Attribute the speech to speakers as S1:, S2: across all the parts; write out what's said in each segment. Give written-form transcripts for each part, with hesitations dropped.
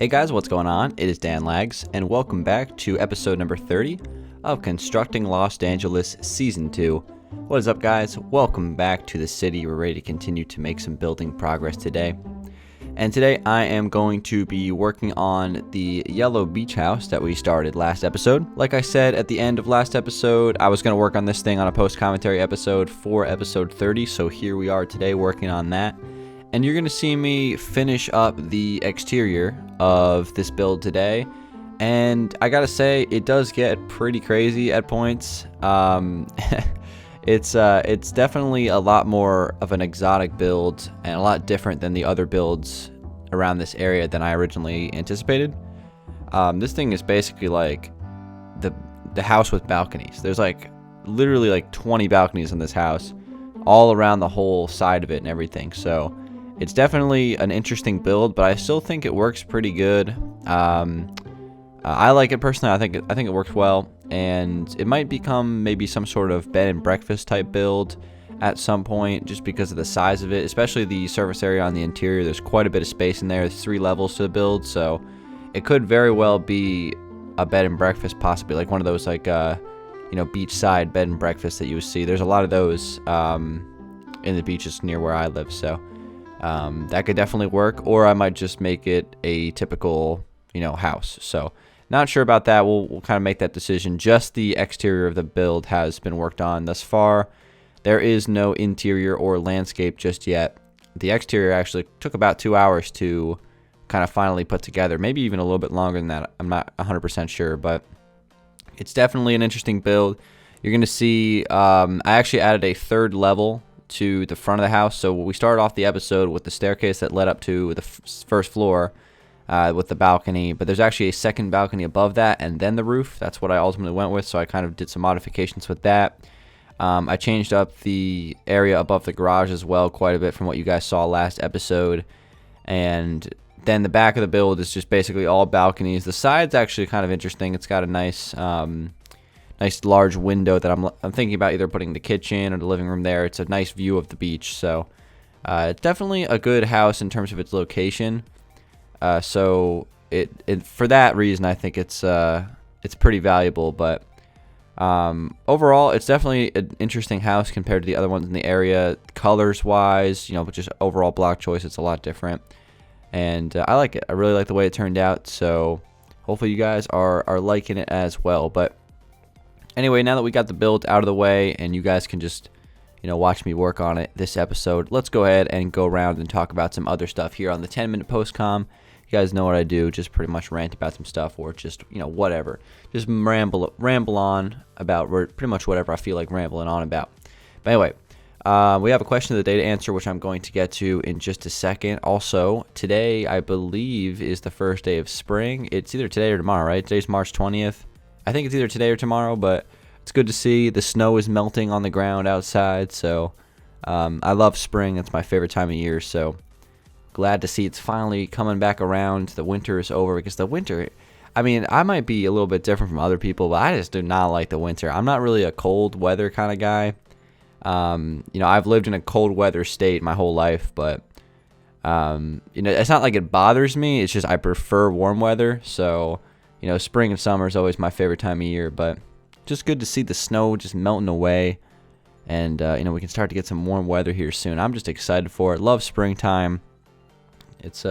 S1: Hey guys, what's going on? It is Danlags, and welcome back to episode number 30 of Constructing Los Angeles Season 2. What is up, guys? Welcome back to the city. We're ready to continue to make some building progress today. And today I am going to be working on the yellow beach house that we started last episode. Like I said at the end of last episode, I was going to work on this thing on a post-commentary episode for episode 30, so here we are today working on that. And you're going to see me finish up the exterior of this build today. And I gotta say, it does get pretty crazy at points. It's definitely a lot more of an exotic build and a lot different than the other builds around this area than I originally anticipated. This thing is basically like the house with balconies. There's like literally like 20 balconies in this house, all around the whole side of it and everything. So it's definitely an interesting build, but I still think it works pretty good. I like it personally. I think it works well, and it might become maybe some sort of bed and breakfast type build at some point, just because of the size of it, especially the surface area on the interior. There's quite a bit of space in there. There's 3 levels to the build, so it could very well be a bed and breakfast, possibly like one of those like beachside bed and breakfasts that you would see. There's a lot of those in the beaches near where I live, so that could definitely work. Or I might just make it a typical house. So not sure about that. We'll kind of make that decision. Just the exterior of the build has been worked on thus far. There is no interior or landscape just yet. The exterior actually took about 2 hours to kind of finally put together, maybe even a little bit longer than that. I'm not 100% sure, but it's definitely an interesting build. You're going to see I actually added a 3rd level to the front of the house. So we started off the episode with the staircase that led up to the first floor with the balcony, but there's actually a 2nd balcony above that and then the roof. That's what I ultimately went with, so I kind of did some modifications with that. I changed up the area above the garage as well quite a bit from what you guys saw last episode. And then the back of the build is just basically all balconies. The side's actually kind of interesting. It's got a nice large window that I'm thinking about either putting the kitchen or the living room there. It's a nice view of the beach, so it's definitely a good house in terms of its location. So it for that reason, I think it's pretty valuable. But overall, it's definitely an interesting house compared to the other ones in the area. Colors wise, but just overall block choice, it's a lot different, and I like it. I really like the way it turned out. So hopefully you guys are liking it as well. But anyway, now that we got the build out of the way and you guys can just watch me work on it this episode, let's go ahead and go around and talk about some other stuff here on the 10-minute post-com. You guys know what I do, just pretty much rant about some stuff, or just whatever, just ramble on about pretty much whatever I feel like rambling on about. But anyway, we have a question of the day to answer, which I'm going to get to in just a second. Also, today I believe is the first day of spring. It's either today or tomorrow, right? Today's March 20th. I think it's either today or tomorrow, but it's good to see. The snow is melting on the ground outside, so I love spring. It's my favorite time of year, so glad to see it's finally coming back around. The winter is over, because the winter, I mean, I might be a little bit different from other people, but I just do not like the winter. I'm not really a cold weather kind of guy. I've lived in a cold weather state my whole life, but it's not like it bothers me. It's just I prefer warm weather. So spring and summer is always my favorite time of year, but just good to see the snow just melting away, and we can start to get some warm weather here soon. I'm just excited for it. Love springtime. It's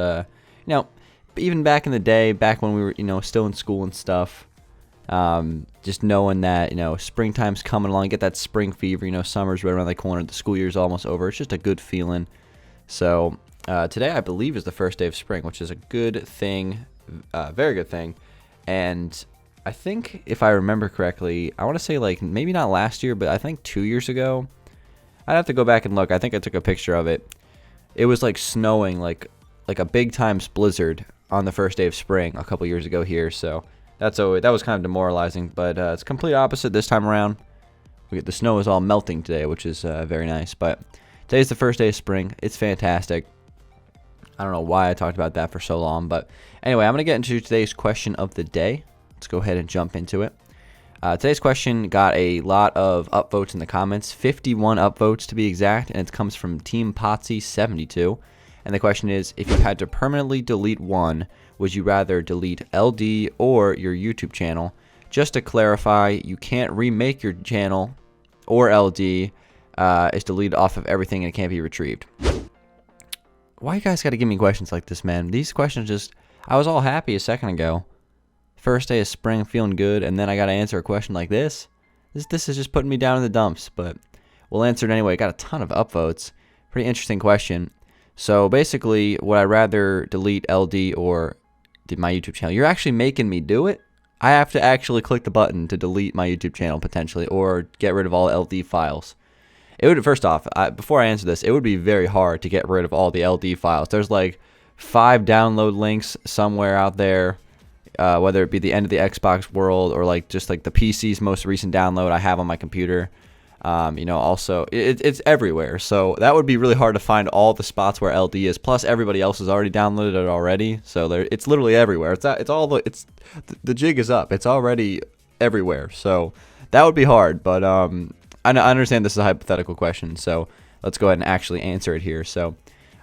S1: even back in the day, back when we were still in school and stuff, just knowing that springtime's coming along, get that spring fever. Summer's right around the corner, the school year's almost over. It's just a good feeling. So today I believe is the first day of spring, which is a good thing, very good thing. And I think if I remember correctly, I want to say like maybe not last year, but I think 2 years ago. I'd have to go back and look. I think I took a picture of it. It was like snowing like a big time blizzard on the first day of spring a couple years ago here. So that was kind of demoralizing, but it's complete opposite this time around. The snow is all melting today, which is very nice. But today's the first day of spring. It's fantastic. I don't know why I talked about that for so long, but anyway, I'm going to get into today's question of the day. Let's go ahead and jump into it. Today's question got a lot of upvotes in the comments, 51 upvotes to be exact, and it comes from Team Potsy 72. And the question is, if you had to permanently delete one, would you rather delete LD or your YouTube channel? Just to clarify, you can't remake your channel, or LD is deleted off of everything and it can't be retrieved. Why you guys got to give me questions like this, man? These questions just... I was all happy a second ago. First day of spring, feeling good, and then I got to answer a question like this. This is just putting me down in the dumps, but we'll answer it anyway. Got a ton of upvotes. Pretty interesting question. So basically, would I rather delete LD or my YouTube channel? You're actually making me do it? I have to actually click the button to delete my YouTube channel potentially, or get rid of all LD files. It would, first off, before I answer this, it would be very hard to get rid of all the LD files. There's like 5 download links somewhere out there, whether it be the end of the Xbox world or like just like the PC's most recent download I have on my computer. Also it's everywhere. So that would be really hard to find all the spots where LD is. Plus everybody else has already downloaded it already. So it's literally everywhere. The jig is up. It's already everywhere. So that would be hard, but I understand this is a hypothetical question, so let's go ahead and actually answer it here. So,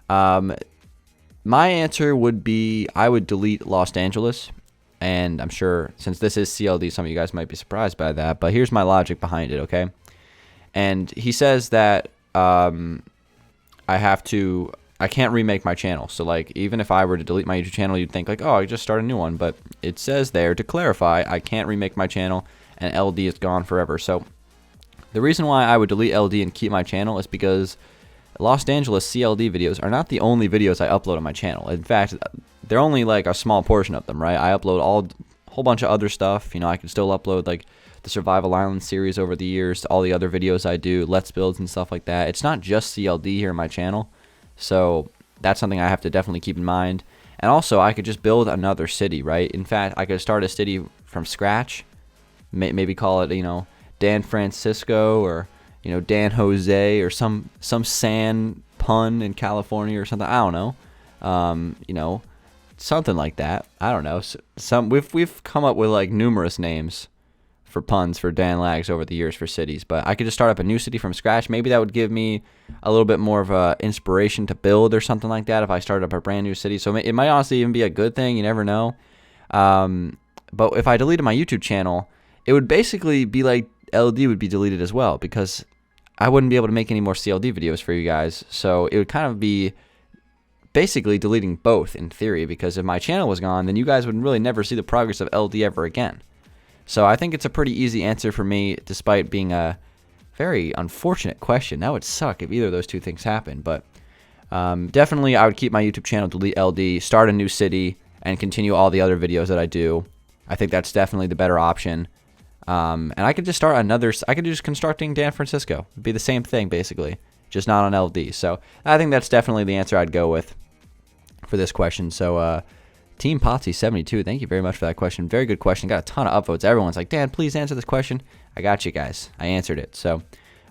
S1: my answer would be I would delete Los Dangeles, and I'm sure since this is CLD, some of you guys might be surprised by that, but here's my logic behind it, okay? And he says that I can't remake my channel. So, like, even if I were to delete my YouTube channel, you'd think, like, oh, I just start a new one. But it says there, to clarify, I can't remake my channel, and LD is gone forever. So, the reason why I would delete LD and keep my channel is because Los Angeles CLD videos are not the only videos I upload on my channel. In fact, they're only like a small portion of them, right? I upload a whole bunch of other stuff. You know, I can still upload like the Survival Island series over the years, all the other videos I do, Let's Builds and stuff like that. It's not just CLD here on my channel. So that's something I have to definitely keep in mind. And also, I could just build another city, right? In fact, I could start a city from scratch. Maybe call it, Dan Francisco, or Dan Jose, or some San pun in California or something. I don't know. Something like that. I don't know. We've come up with like numerous names for puns for Dan Lags over the years for cities, but I could just start up a new city from scratch. Maybe that would give me a little bit more of a inspiration to build or something like that if I started up a brand new city. So it might honestly even be a good thing. You never know. But if I deleted my YouTube channel, it would basically be like LD would be deleted as well, because I wouldn't be able to make any more CLD videos for you guys. So it would kind of be basically deleting both in theory, because if my channel was gone, then you guys would really never see the progress of LD ever again. So I think it's a pretty easy answer for me, despite being a very unfortunate question. That would suck if either of those two things happened. But definitely I would keep my YouTube channel, delete LD, start a new city, and continue all the other videos that I do. I think that's definitely the better option. And I could just start I could do just constructing Dan Francisco. It'd be the same thing, basically, just not on LD. So I think that's definitely the answer I'd go with for this question. So Team Potsy 72, thank you very much for that question. Very good question. Got a ton of upvotes. Everyone's like, Dan, please answer this question. I got you guys. I answered it. So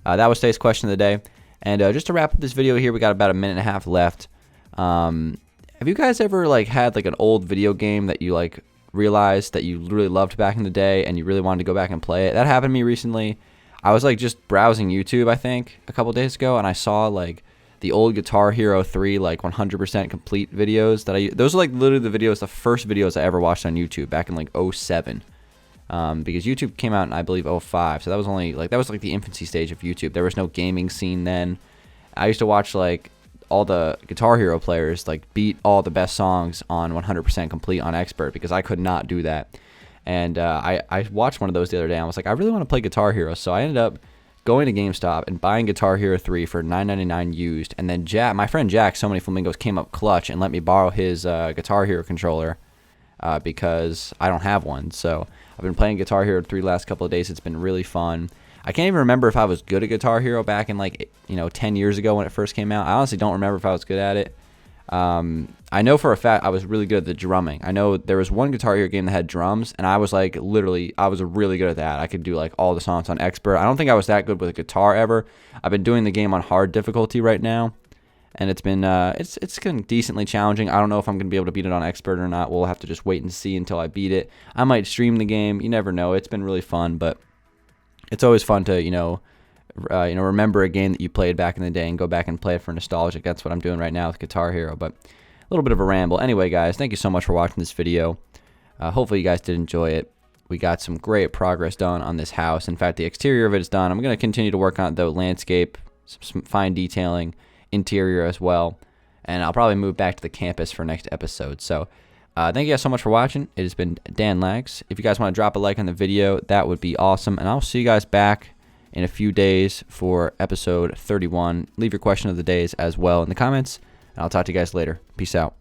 S1: that was today's question of the day. And just to wrap up this video here, we got about a minute and a half left. Have you guys ever like had like an old video game that you like realized that you really loved back in the day and you really wanted to go back and play it? That happened to me recently. I was like just browsing YouTube, I think, a couple days ago, and I saw like the old Guitar Hero 3 like 100% complete videos those are like literally the videos, the first videos I ever watched on YouTube back in like 07. Because YouTube came out in, I believe, 05, so that was like the infancy stage of YouTube. There was no gaming scene then. I used to watch like all the Guitar Hero players like beat all the best songs on 100% complete on Expert, because I could not do that. And I watched one of those the other day, and I was like, I really want to play Guitar Hero. So I ended up going to GameStop and buying Guitar Hero 3 for $9.99 used. And then my friend Jack, So Many Flamingos, came up clutch and let me borrow his Guitar Hero controller because I don't have one. So I've been playing Guitar Hero 3 the last couple of days. It's been really fun. I can't even remember if I was good at Guitar Hero back in like 10 years ago when it first came out. I honestly don't remember if I was good at it. I know for a fact I was really good at the drumming. I know there was one Guitar Hero game that had drums, and I was like I was really good at that. I could do like all the songs on Expert. I don't think I was that good with a guitar ever. I've been doing the game on hard difficulty right now, and it's been it's getting decently challenging. I don't know if I'm gonna be able to beat it on Expert or not. We'll have to just wait and see until I beat it. I might stream the game. You never know. It's been really fun, but it's always fun to remember a game that you played back in the day and go back and play it for nostalgic. That's what I'm doing right now with Guitar Hero. But little bit of a ramble. Anyway, guys, thank you so much for watching this video. Hopefully you guys did enjoy it. We got some great progress done on this house. In fact, the exterior of it is done. I'm going to continue to work on the landscape, some fine detailing, interior as well. And I'll probably move back to the campus for next episode. So thank you guys so much for watching. It has been Dangeles. If you guys want to drop a like on the video, that would be awesome. And I'll see you guys back in a few days for episode 31. Leave your question of the days as well in the comments. And I'll talk to you guys later. Peace out.